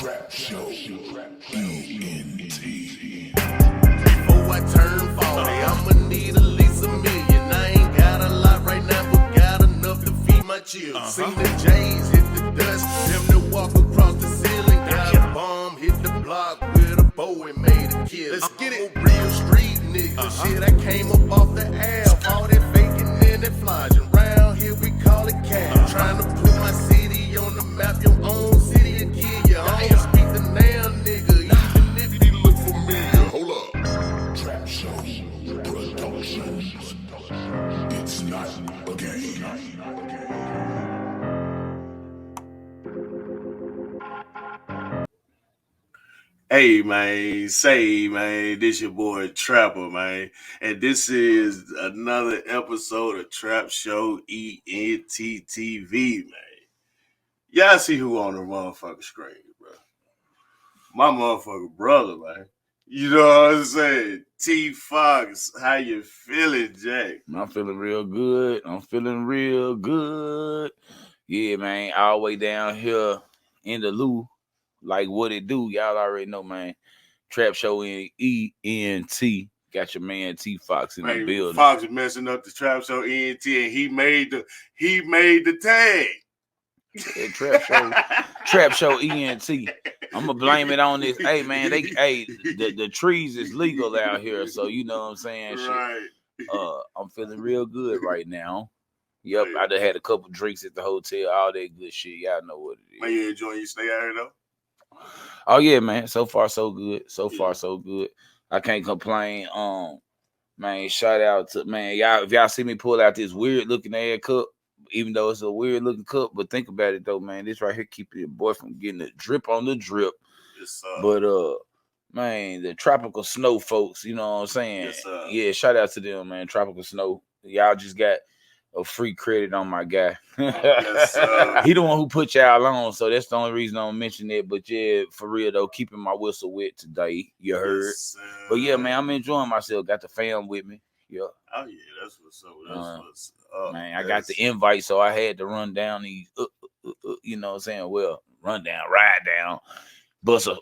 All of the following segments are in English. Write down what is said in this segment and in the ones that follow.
Trap Show, ENT. Before I turn 40, I'ma need at least $1 million. I ain't got a lot right now, but got enough to feed my children. Seen the J's hit the dust, them that walk across the ceiling. Got a bomb, hit the block with a bow and made a kill. Let's get it, real street nigga. Shit, I came up off the app, all that faking and that flogging. Round here we call it cash. Trying to put my city on the map, your own city and kill you. I don't speak the damn nigga, even if he look familiar. Hold up. Trap Show Productions. It's not a game. Hey man, this your boy Trapper, man, and this is another episode of Trap Show ENT TV, man. Y'all see who on the motherfucking screen, bro? My motherfucking brother, man. You know what I'm saying? T Foxe, how you feeling, Jack? I'm feeling real good. Yeah, man, all the way down here in the Lou. Like what it do, y'all already know, man. Trap Show in ENT. Got your man T Foxe in the building. Fox is messing up the Trap Show ENT, and he made the tag. Yeah, Trap Show ENT. I'm gonna blame it on this. Hey man, the trees is legal out here, so you know what I'm saying. Right. I'm feeling real good right now. Yep, I done had a couple drinks at the hotel, all that good shit. Y'all know what it is. Man, you enjoying your stay out here though? Oh yeah, man. So far so good. So good. I can't complain. Man, shout out to y'all. If y'all see me pull out this weird looking ass cup, even though it's a weird looking cup, but think about it though, man. This right here keep your boy from getting a drip on the drip. Yes, sir. But man, the tropical snow folks, you know what I'm saying? Yes, sir. Yeah, shout out to them, man. Tropical snow. Y'all just got a free credit on my guy. Yes, sir. He the one who put y'all on, so that's the only reason I don't mention it. But yeah, for real though, keeping my whistle wet today. You heard. Yes, but yeah, man, I'm enjoying myself. Got the fam with me. Yeah. Oh yeah, that's what's up. That's what's up. Man, I got the invite, so I had to run down these. You know what I'm saying? Well, run down, ride down, bust a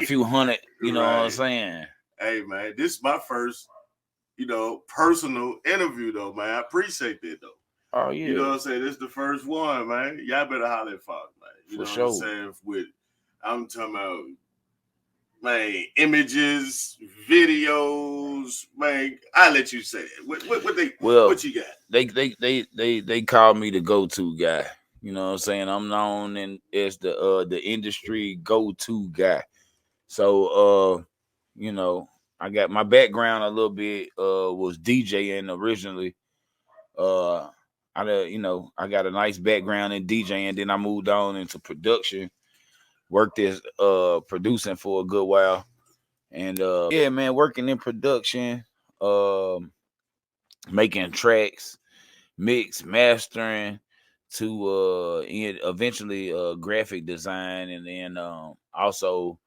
few hundred. You know what I'm saying? Hey man, this is my first, personal interview though, man. I appreciate that though. Oh yeah. You know what I'm saying? This is the first one, man. Y'all better holler at Fox, man. You know what I'm saying? I'm talking about, man, images, videos, man. I'll let you say it. What you got? They call me the go-to guy. You know what I'm saying? I'm known as the industry go-to guy. So I got my background a little bit was DJing originally. I got a nice background in DJing, then I moved on into production. Worked as producing for a good while. And yeah, man, working in production, making tracks, mix, mastering, to eventually graphic design, and then also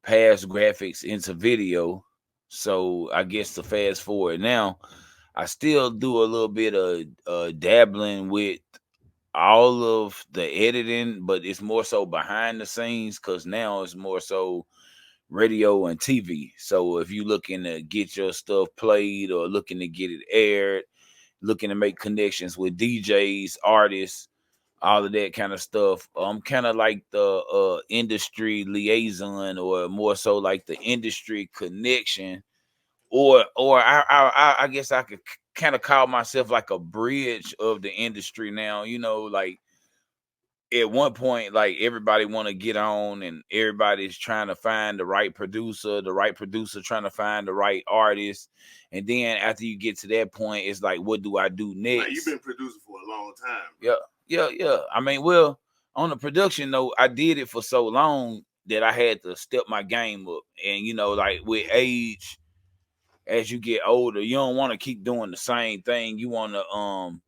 pass graphics into video. So I guess to fast forward now, I still do a little bit of dabbling with all of the editing, but it's more so behind the scenes, because now it's more so radio and TV. So if you looking to get your stuff played or looking to get it aired, looking to make connections with DJs, artists, all of that kind of stuff, I'm kind of like the industry liaison, or more so like the industry connection, or I guess I could kind of call myself like a bridge of the industry now. Like at one point, like everybody want to get on, and everybody's trying to find the right producer trying to find the right artist. And then after you get to that point, it's like, what do I do next? Man, you've been producing for a long time. Yeah. I mean, well, on the production note, I did it for so long that I had to step my game up. And, like with age, as you get older, you don't want to keep doing the same thing. You want to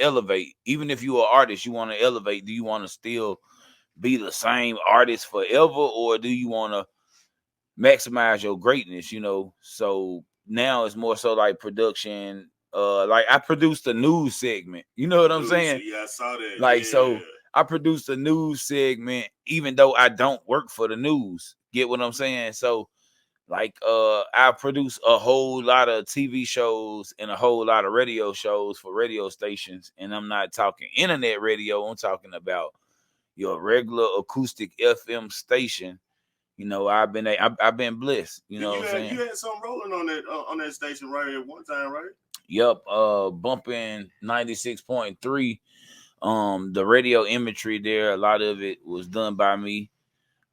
elevate. Even if you're an artist, you want to elevate. Do you want to still be the same artist forever, or do you want to maximize your greatness? So now it's more so like production. Like I produced a news segment. You know what I'm saying? Yeah, I saw that. Like, yeah. so I produce a news segment, even though I don't work for the news. Get what I'm saying? So, like, I produce a whole lot of TV shows and a whole lot of radio shows for radio stations, and I'm not talking internet radio. I'm talking about your regular acoustic FM station. You know, I've been blessed. You know what I'm saying? You had something rolling on that station right at one time, right? Yep. Bumping 96.3. The radio imagery there, a lot of it was done by me.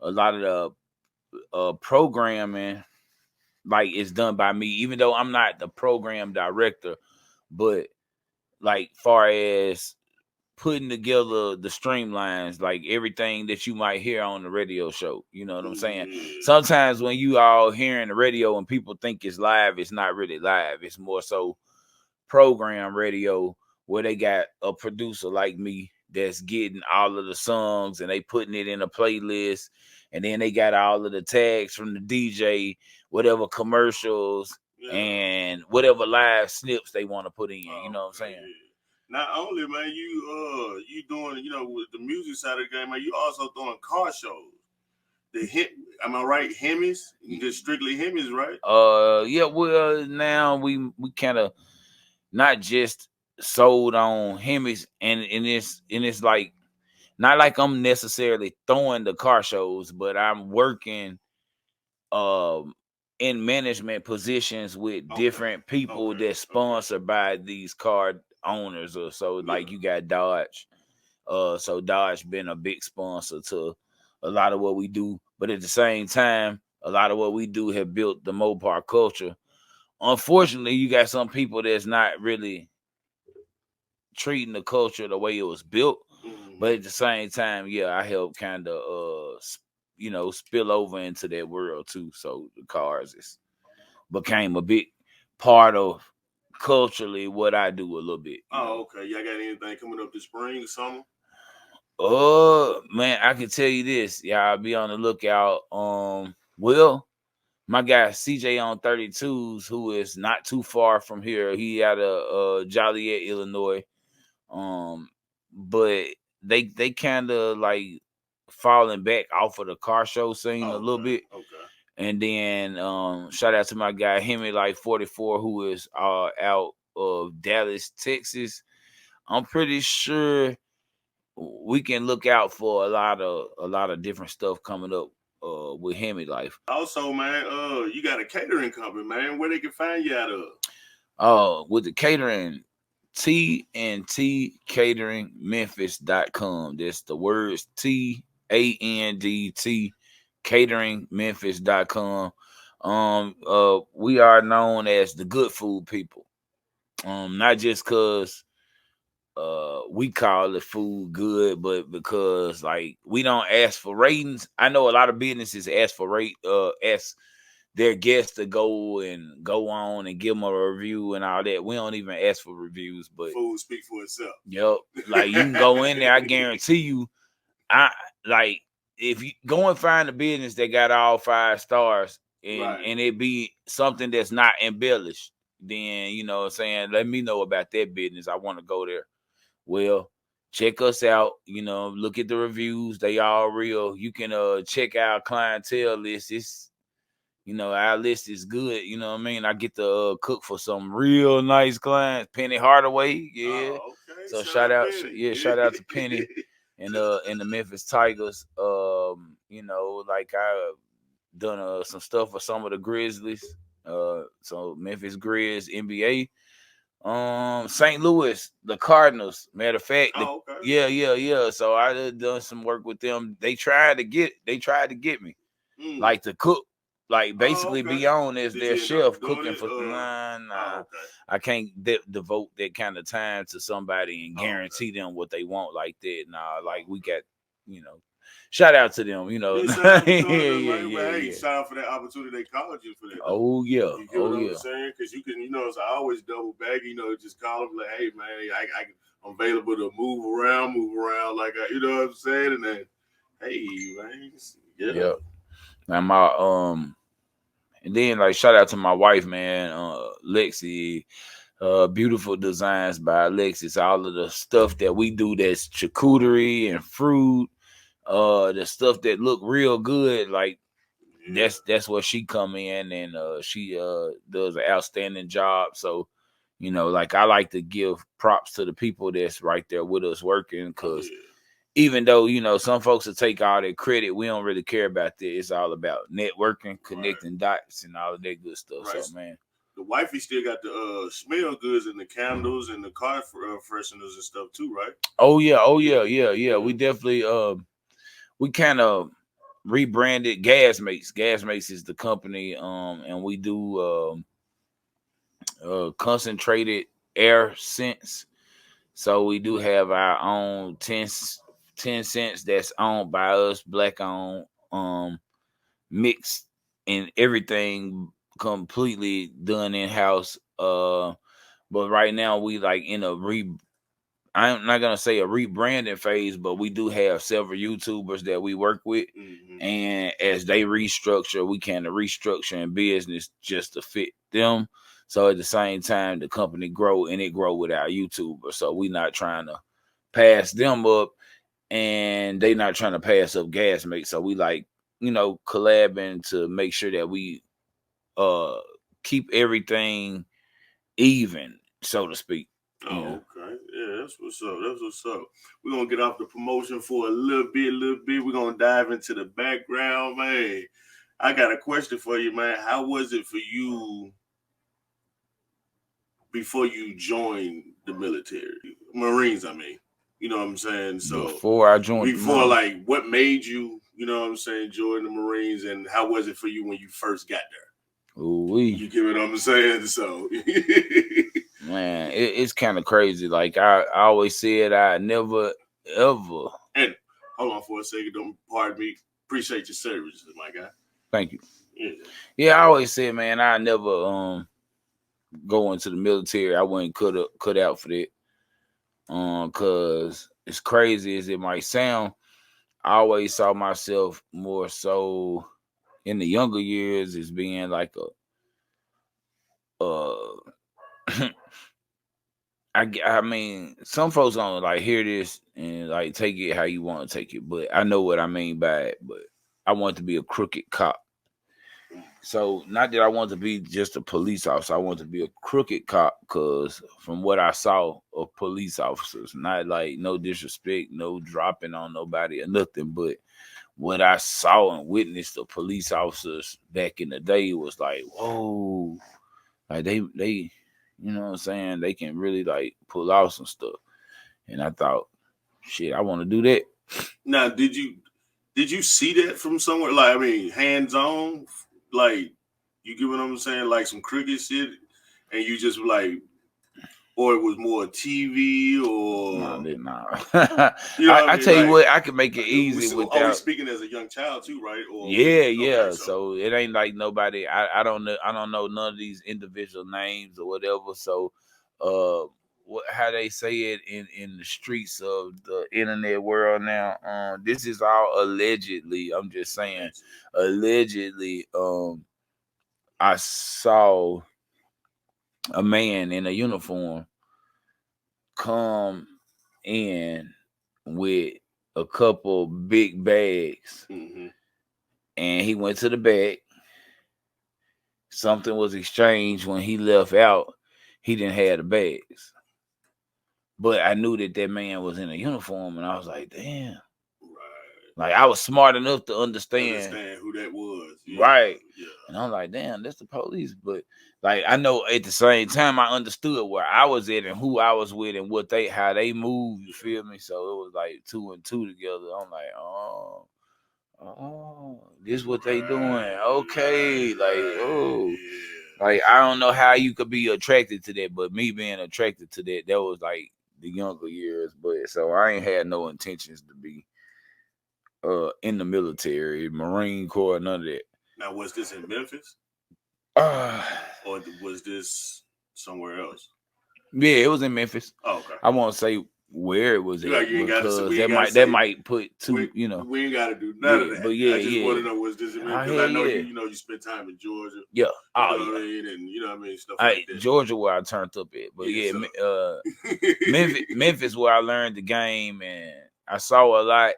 A lot of the programming, like, it's done by me, even though I'm not the program director. But like, far as putting together the streamlines, like everything that you might hear on the radio show, you know what I'm saying? Yeah. Sometimes when you all hearing the radio and people think it's live, it's not really live. It's more so program radio, where they got a producer like me that's getting all of the songs and they putting it in a playlist, and then they got all of the tags from the DJ, whatever commercials, and whatever live snips they want to put in. You know what I'm saying? Yeah. Not only, man, you doing, with the music side of the game, man, you also doing car shows. Am I right? Hemis, just strictly Hemis, right? Yeah. Well, now we kind of not just sold on Hemis, and it's like, not like I'm necessarily throwing the car shows, but I'm working in management positions with different people that sponsored by these car owners or so. Like, you got Dodge. So Dodge been a big sponsor to a lot of what we do. But at the same time, a lot of what we do have built the Mopar culture. Unfortunately, you got some people that's not really treating the culture the way it was built. But at the same time, yeah, I help kind of spill over into that world too. So the cars became a big part of culturally what I do a little bit. Okay. Y'all got anything coming up this spring or summer? Man, I can tell you this. Y'all be on the lookout. Well, my guy CJ on 32s, who is not too far from here. He out of Joliet, Illinois. But they kind of like falling back off of the car show scene a little bit. Okay. And then shout out to my guy Hemi like 44, who is out of Dallas, Texas. I'm pretty sure we can look out for a lot of different stuff coming up with Hemi Life. Also, man, you got a catering company, man. Where they can find you out of? With the catering, TNTcateringmemphis.com. That's the words TANDT cateringmemphis.com. We are known as the good food people. Not just because we call the food good, but because, like, we don't ask for ratings. I know a lot of businesses ask their guests to go on and give them a review and all that. We don't even ask for reviews, but food speak for itself. Yep. Like, you can go in there, I guarantee you, if you go and find a business that got all 5 stars and it be something that's not embellished, then, you know what I'm saying, let me know about that business. I want to go there. Well, check us out. Look at the reviews. They all real. You can check our clientele list. It's, our list is good. You know what I mean? I get to cook for some real nice clients. Penny Hardaway, yeah. Oh, okay. So shout out to Penny and the Memphis Tigers. Like, I done some stuff for some of the Grizzlies. So Memphis Grizz, NBA. St. Louis, the Cardinals. Matter of fact, yeah. So I done some work with them. They tried to get me, like, to cook, like, basically be on as their chef cooking for. I can't devote that kind of time to somebody and guarantee them what they want like that. Like, we got, shout out to them. Shout out for that opportunity they called you for that. Oh yeah, you get what I'm saying? Because you can, so I always double back. Just call them like, hey man, I'm available to move around, like, you know what I'm saying? And then, hey man, yeah. And then, like, shout out to my wife, man, Lexi. Beautiful designs by Alexis. All of the stuff that we do that's charcuterie and fruit, the stuff that look real good, like that's where she come in, and she does an outstanding job. So, like, I like to give props to the people that's right there with us working, because even though some folks will take all that credit, we don't really care about that. It's all about networking, connecting dots, and all of that good stuff. Right. So, man, the wifey still got the smell goods and the candles and the car fresheners and stuff too, right? oh yeah. We definitely we kind of rebranded Gas Mates. Gas Mates is the company, and we do concentrated air scents. So we do have our own 10 cents that's owned by us, black owned, mixed, and everything completely done in house. But right now we like in a I'm not gonna say a rebranding phase, but we do have several YouTubers that we work with, and as they restructure, we can restructure in business just to fit them. So at the same time, the company grow, and it grow with our YouTubers. So we not trying to pass them up, and they not trying to pass up Gas Mate. So we like collabing to make sure that we keep everything even, so to speak. Oh, okay. Yeah, that's what's up. That's what's up. We're gonna get off the promotion for a little bit. We're gonna dive into the background, man. I got a question for you, man. How was it for you before you joined the military? Marines, I mean. You know what I'm saying? So before I joined like, what made you, what I'm saying, join the Marines, and how was it for you when you first got there? You get what I'm saying? So man, it's kind of crazy. Like I always said, I never ever. And hold on for a second. Don't pardon me. Appreciate your services, my guy. Thank you. Yeah, I always said, man, I never go into the military. I wasn't cut out for that. Cause as crazy as it might sound, I always saw myself more so in the younger years as being like I mean, some folks don't like hear this and like take it how you want to take it, but I know what I mean by it. But I want to be a crooked cop. So not that I want to be just a police officer, I want to be a crooked cop, because from what I saw of police officers, not like no disrespect, no dropping on nobody or nothing, but what I saw and witnessed of police officers back in the day was like, whoa, like they you know what I'm saying, they can really like pull off some stuff. And I thought, shit, I want to do that. Now, did you see that from somewhere? Like, I mean, hands on, like, you get what I'm saying? Like some crooked shit, and you just like, or it was more TV, or I tell you what, I can make it easy without. Are we speaking as a young child too, right? Or yeah. So it ain't like nobody. I don't know none of these individual names or whatever. So, how they say it in the streets of the internet world now. This is all allegedly. I'm just saying, allegedly. I saw a man in a uniform come in with a couple big bags, and he went to the bag. Something was exchanged. When he left out, he didn't have the bags, but I knew that man was in a uniform, and I was like, damn. Like, I was smart enough to understand who that was. Right. Yeah. And I'm like, damn, that's the police. But like, I know at the same time I understood where I was at and who I was with and how they move, you feel me? So it was like 2 and 2 together. I'm like, oh, this what they doing. Okay. Like, like, I don't know how you could be attracted to that, but me being attracted to that was like the younger years. But so I ain't had no intentions to be in the military, Marine Corps, none of that. Now, was this in Memphis? Or was this somewhere else? Yeah, it was in Memphis. Oh, okay. I want to say where it was You like at you ain't gotta because say- we ain't that gotta might say- that might put two, We, you know. we ain't got to do none of Yeah, that. but yeah, I just yeah. want to know what's this because Oh, I know yeah. you spent time in Georgia. Yeah. You Oh, know what yeah. I mean, and you know what I mean, stuff like that. Georgia where I turned up at. But Yeah, Memphis where I learned the game and I saw a lot.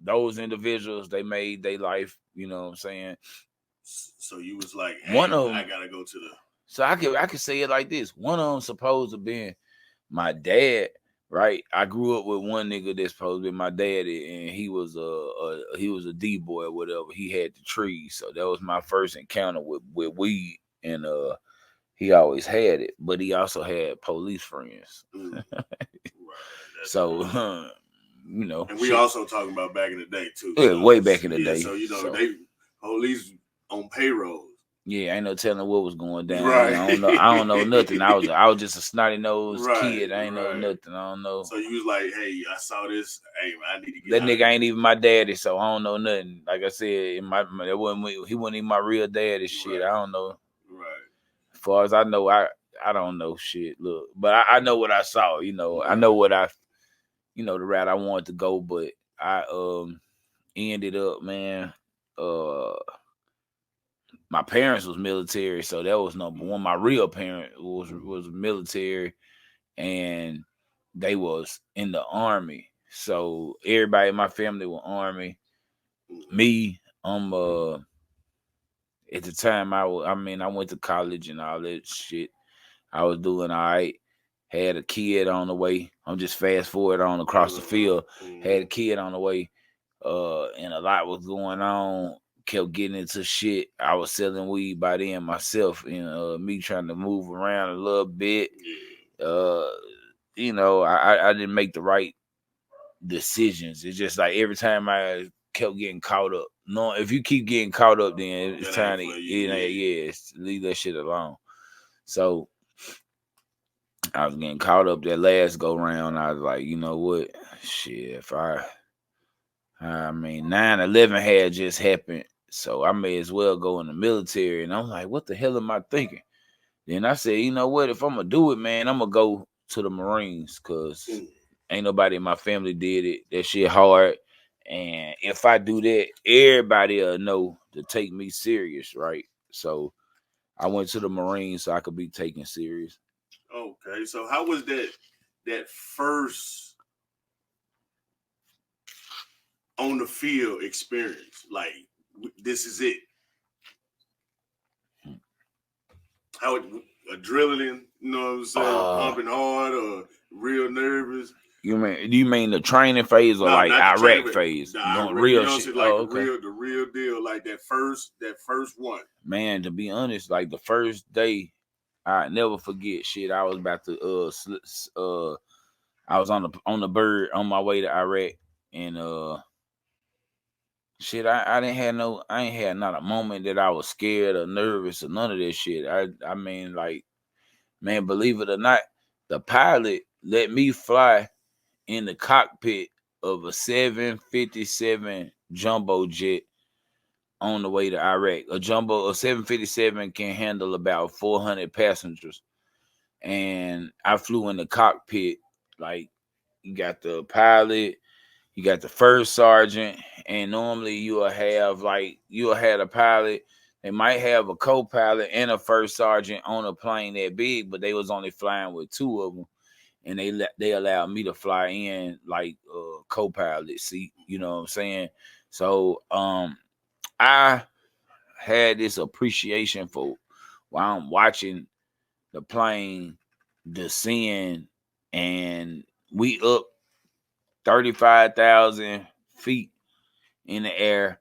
Those individuals, they made their life, you know what I'm saying? So you was like, hey, one of them, I gotta go to the. So I could say it like this. One of them supposed to be my dad, right? I grew up with one nigga that's supposed to be my daddy, and he was a D boy or whatever. He had the trees, so that was my first encounter with weed, and he always had it, but he also had police friends. Right. So you know, and we also talking about back in the day too. Yeah, so, way back in the day. So you know they police on payrolls. Yeah, ain't no telling what was going down. Right. I don't know nothing. I was just a snotty nosed kid. I ain't know nothing. I don't know. So you was like, hey, I saw this. Hey, I need to get that out nigga ain't even my daddy, so I don't know nothing. Like I said, he wasn't even my real daddy. Shit, I don't know. Right. As far as I know, I don't know shit. Look, but I know what I saw. You know, I know what the route I wanted to go, but I ended up, man. My parents was military, so that was number one. My real parent was military, and they was in the army. So everybody in my family was army. Me, at the time I went to college and all that shit. I was doing all right. Had a kid on the way. I'm just fast forward on across the field. Had a kid on the way. And a lot was going on. Kept getting into shit. I was selling weed by then myself, and me trying to move around a little bit. I didn't make the right decisions. It's just like every time I kept getting caught up. No, if you keep getting caught up, then it's time to leave that shit alone. So I was getting caught up that last go round. I was like, you know what? Shit, if I mean 9/11 had just happened. So I may as well go in the military. And I'm like, what the hell am I thinking? Then I said, you know what? If I'm going to do it, man, I'm going to go to the Marines because ain't nobody in my family did it. That shit hard. And if I do that, everybody will know to take me serious, right? So I went to the Marines so I could be taken serious. Okay. So how was that first on the field experience? Like, this is it. How adrenaline, you know what I'm saying, pumping hard or real nervous? You mean the training phase or like Iraq phase? Doing real shit. Like the real deal, like that first one. Man, to be honest, like the first day, I never forget shit. I was about to I was on the bird on my way to Iraq, and shit, I ain't had not a moment that I was scared or nervous or none of that shit. I mean, like, man, believe it or not, the pilot let me fly in the cockpit of a 757 jumbo jet on the way to Iraq. A 757 can handle about 400 passengers. And I flew in the cockpit. Like, you got the pilot, you got the first sergeant, and normally you'll have a pilot. They might have a co-pilot and a first sergeant on a plane that big, but they was only flying with two of them. And they allowed me to fly in like co-pilot seat, you know what I'm saying? So I had this appreciation for while I'm watching the plane descend, and we up 35,000 feet in the air,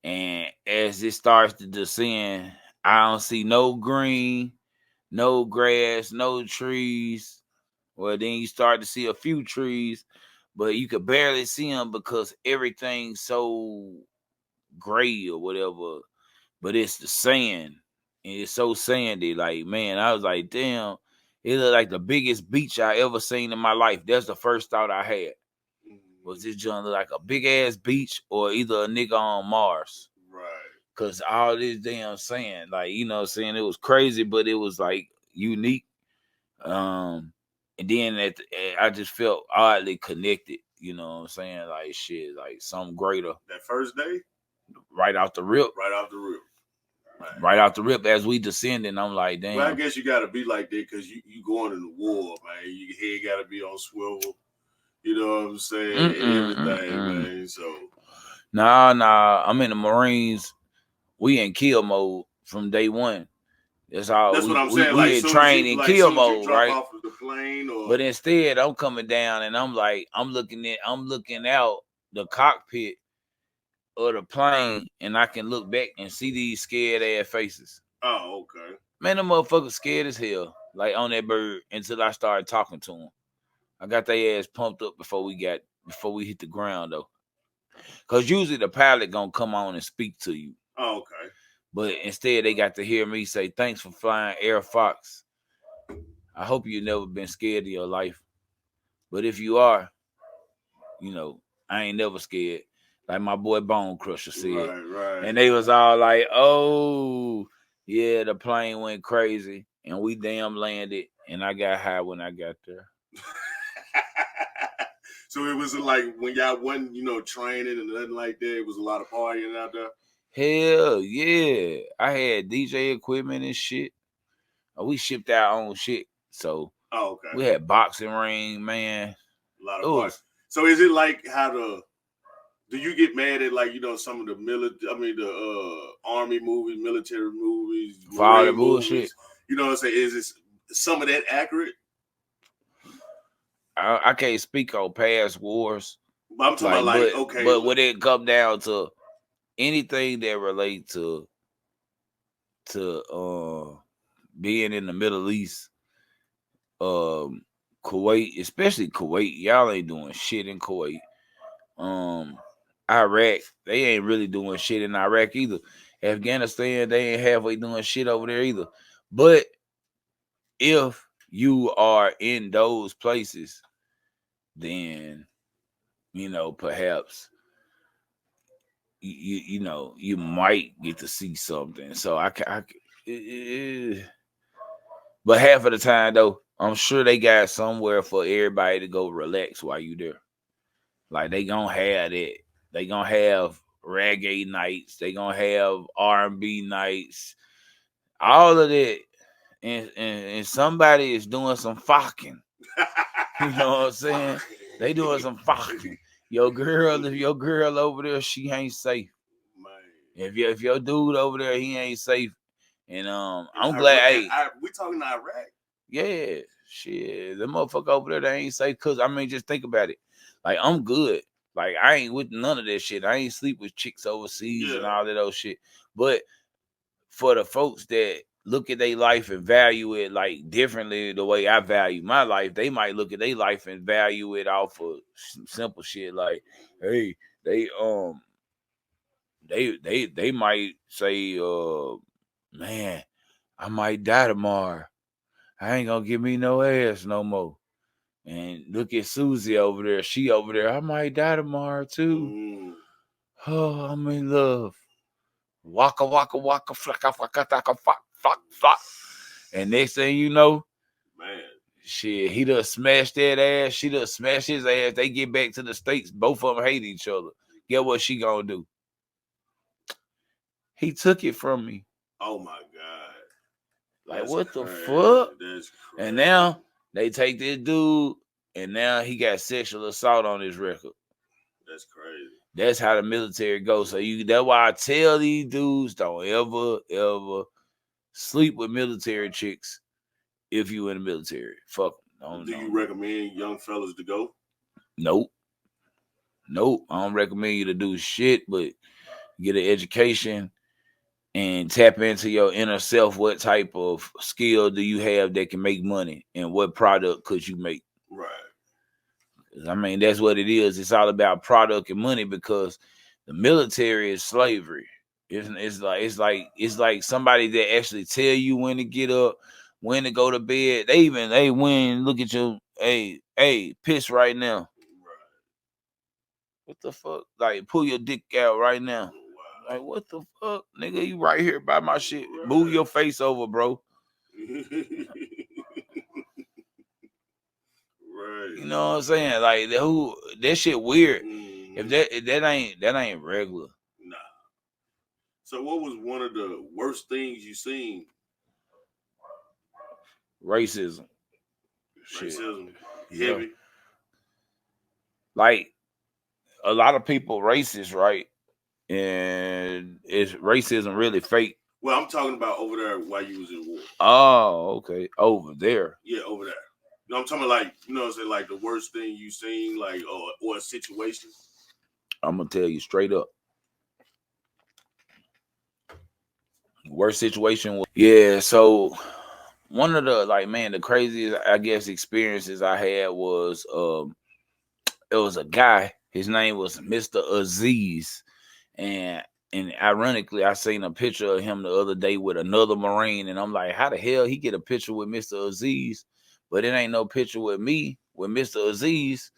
and as it starts to descend, I don't see no green, no grass, no trees. Well, then you start to see a few trees, but you could barely see them because everything's so gray or whatever. But it's the sand, and it's so sandy. Like, man, I was like, damn, it looked like the biggest beach I ever seen in my life. That's the first thought I had. Was this joint look like a big ass beach or either a nigga on Mars? Right. Cause all this damn sand, like, you know what I'm saying, it was crazy, but it was like unique. And then I just felt oddly connected. You know what I'm saying? Like shit, like something greater. That first day, right off the rip. Right off the rip. Right off the rip, as we descending, I'm like, damn. Well, I guess you gotta be like that because you going in the war, man. Your head gotta be on swivel. You know what I'm saying? Everything, man. So nah. I'm in the Marines. We in kill mode from day one. That's all. That's what I'm saying. We like, had trained in kill mode, right? Off of the plane, or... But instead, I'm coming down and I'm like, I'm looking out the cockpit of the plane, and I can look back and see these scared ass faces. Oh, okay. Man, them motherfuckers scared as hell, like on that bird, until I started talking to them. I got their ass pumped up before we hit the ground though. Cause usually the pilot gonna come on and speak to you. Oh, okay. But instead they got to hear me say, "Thanks for flying Air Foxe. I hope you never been scared in your life. But if you are, you know, I ain't never scared." Like my boy Bone Crusher said. Right. And they was all like, "Oh, yeah, the plane went crazy and we damn landed and I got high when I got there." So it was like when y'all wasn't, training and nothing like that, it was a lot of partying out there? Hell yeah. I had DJ equipment and shit. We shipped our own shit. So okay. We had boxing ring, man. A lot of parties. So is it like do you get mad at some of the army movies, military movies, for all the bullshit? You know what I'm saying? Is it some of that accurate? I can't speak on past wars. But I'm talking about okay. But when it come down to anything that relate to being in the Middle East, Kuwait, especially Kuwait, y'all ain't doing shit in Kuwait. Iraq, they ain't really doing shit in Iraq either. Afghanistan, they ain't halfway doing shit over there either. But if you are in those places, then perhaps you might get to see something. So but half of the time though, I'm sure they got somewhere for everybody to go relax while you there. Like they gonna have that. They gonna have reggae nights. They gonna have R&B nights. All of that. And somebody is doing some fucking. You know what I'm saying? They doing some fucking. If your girl over there, she ain't safe. Man. If your dude over there, he ain't safe. And I'm glad. Hey, we talking Iraq? Yeah, shit. The motherfucker over there, they ain't safe. Cause just think about it. Like I'm good. Like I ain't with none of that shit. I ain't sleep with chicks overseas and all that old shit. But for the folks that look at their life and value it like differently the way I value my life, they might look at their life and value it off of simple shit like, hey, they might say, man, I might die tomorrow. I ain't gonna give me no ass no more. And look at Susie over there. She over there. I might die tomorrow too. Oh, I'm in love. Waka waka waka flaka flaka flaka flak flak. And next thing you know, man, shit, he done smashed that ass. She done smashed his ass. They get back to the States. Both of them hate each other. Get what she gonna do? He took it from me. Oh my God. Like, that's what crazy. The fuck? That's crazy. And now they take this dude, and now he got sexual assault on his record. That's crazy. That's how the military goes. So that's why I tell these dudes, don't ever sleep with military chicks if you in the military. Fuck them. Do you recommend young fellas to go? Nope. I don't recommend you to do shit, but get an education and tap into your inner self. What type of skill do you have that can make money, and what product could you make? Right. That's what it is. It's all about product and money, because the military is slavery. It's like somebody that actually tell you when to get up, when to go to bed. They when look at you, hey, piss right now. Right. What the fuck? Like, pull your dick out right now. Wow. Like, what the fuck, nigga? You right here by my shit. Right. Move your face over, bro. You know what I'm saying? Like who that shit weird. If that ain't regular. Nah. So what was one of the worst things you seen? Racism. Racism. Yeah. Heavy. Like a lot of people racist, right? And is racism really fake? Well, I'm talking about over there while you was in war. Oh, okay. Over there. Yeah, over there. You know, I'm talking like, you know what I'm saying, like the worst thing you seen, like, or a situation. I'm gonna tell you straight up. Worst situation was so one of the the craziest I guess experiences I had was it was a guy, his name was Mr. Aziz, and ironically I seen a picture of him the other day with another Marine, and I'm like, how the hell he get a picture with Mr. Aziz, but it ain't no picture with me with Mr. Aziz,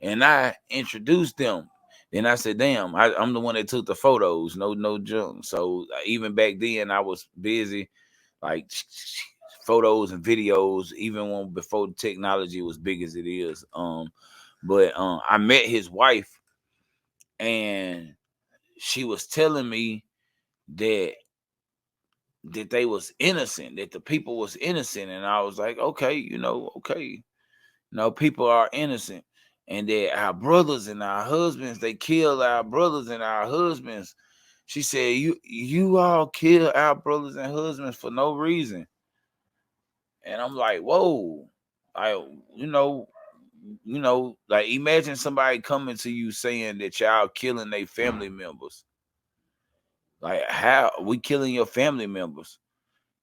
and I introduced them. Then I said, damn, I'm the one that took the photos, no junk. So even back then I was busy like photos and videos, even when before the technology was big as it is. But I met his wife, and she was telling me that they was innocent, that the people was innocent, and I was like, okay, okay, people are innocent, and that our brothers and our husbands, they kill our brothers and our husbands. She said, you all kill our brothers and husbands for no reason. And I'm like, whoa, like imagine somebody coming to you saying that y'all killing their family members. Like, how we killing your family members?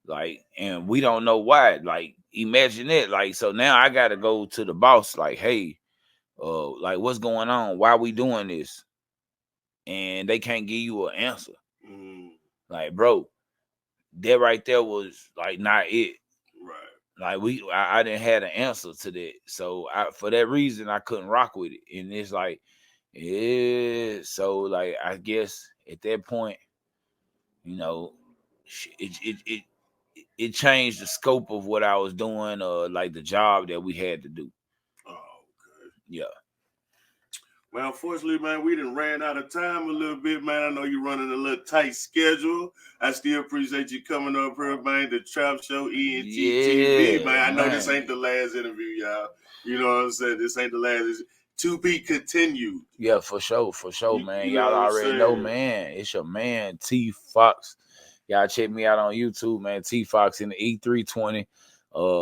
Like, and we don't know why. Like, imagine it. Like, so now I gotta go to the boss, like, hey, like what's going on? Why we doing this? And they can't give you an answer. Like, bro, that right there was like not it. Right. Like I didn't have an answer to that. So for that reason I couldn't rock with it. And it's like, yeah. So like I guess at that point, it changed the scope of what I was doing, like the job that we had to do. Oh, okay. Yeah. Well, unfortunately, man, we done ran out of time a little bit, man. I know you're running a little tight schedule. I still appreciate you coming up here, man. The Trap Show, ENT TV, man. I know this ain't the last interview, y'all. You know what I'm saying? This ain't the last. It's to be continued. Yeah, for sure, man. Y'all already know, man. It's your man, T Foxe. Y'all check me out on YouTube, man. T Foxe in the E320.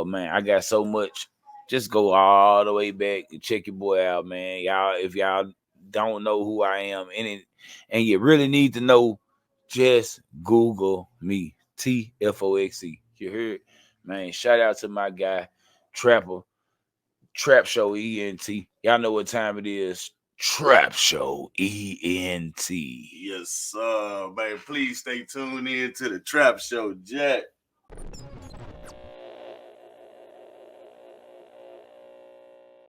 Man, I got so much. Just go all the way back and check your boy out, man. Y'all, if y'all don't know who I am, and you really need to know, just Google me, TFOXE. You heard, man. Shout out to my guy, Trapper, Trap Show ENT. Y'all know what time it is. Trap Show ENT. Yes, sir, man. Please stay tuned in to the Trap Show, Jack.